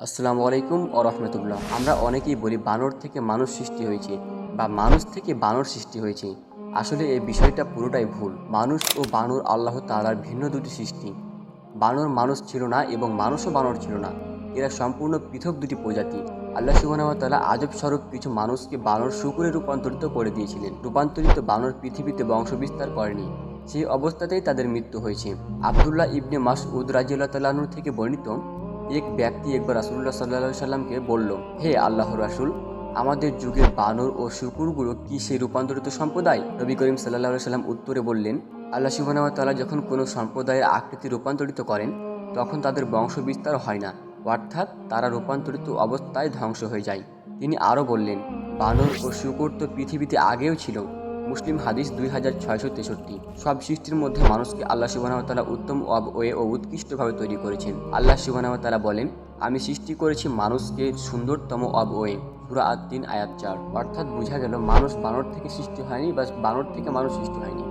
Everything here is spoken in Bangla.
আসসালামু আলাইকুম ও রহমতুল্লাহ। আমরা অনেকেই বলি বানর থেকে মানুষ সৃষ্টি হয়েছে বা মানুষ থেকে বানর সৃষ্টি হয়েছে। আসলে এই বিষয়টা পুরোটাই ভুল। মানুষ ও বানর আল্লাহ তাআলার ভিন্ন দুটি সৃষ্টি। বানর মানুষ ছিল না এবং মানুষও বানর ছিল না। এরা সম্পূর্ণ পৃথক দুটি প্রজাতি। আল্লাহ সুবহানাহু ওয়া তাআলা আজব স্বরূপ কিছু মানুষকে বানর শুকুরে রূপান্তরিত করে দিয়েছিলেন। রূপান্তরিত বানর পৃথিবীতে বংশবিস্তার করেনি, সেই অবস্থাতেই তাদের মৃত্যু হয়েছে। আব্দুল্লাহ ইবনে মাসউদ রাদিয়াল্লাহু তাআলা আনহু থেকে বর্ণিত, এক ব্যক্তি একবার রাসূলুল্লাহ সাল্লাল্লাহু আলাইহি সাল্লামকে বলল, হে আল্লাহর রাসূল, আমাদের যুগের বানর ও শূকরগুলো কি সেই রূপান্তরিত সম্প্রদায়? নবী করিম সাল্লাল্লাহু আলাইহি সাল্লাম উত্তরে বললেন, আল্লাহ সুবহানাহু ওয়া তাআলা যখন কোনো সম্প্রদায়ের আকৃতি রূপান্তরিত করেন তখন তাদের বংশ বিস্তার হয় না, অর্থাৎ তারা রূপান্তরিত অবস্থায় ধ্বংস হয়ে যায়। তিনি আরও বললেন, বানর ও শূকর তো পৃথিবীতে আগেও ছিল। মুসলিম হাদিস 2663। সব সৃষ্টির মধ্যে মানুষকে আল্লাহ সুবহানাহু ওয়া তাআলা উত্তম ওয়ে ও উৎকৃষ্টভাবে তৈরি করেছেন। আল্লাহ সুবহানাহু ওয়া তাআলা বলেন, আমি সৃষ্টি করেছি মানুষকে সুন্দরতম ওয়ে। সূরা আত-তিন আয়াত 4। অর্থাৎ বোঝা গেল মানুষ বানর থেকে সৃষ্টি হয়নি বা বানর থেকে মানুষ সৃষ্টি হয়নি।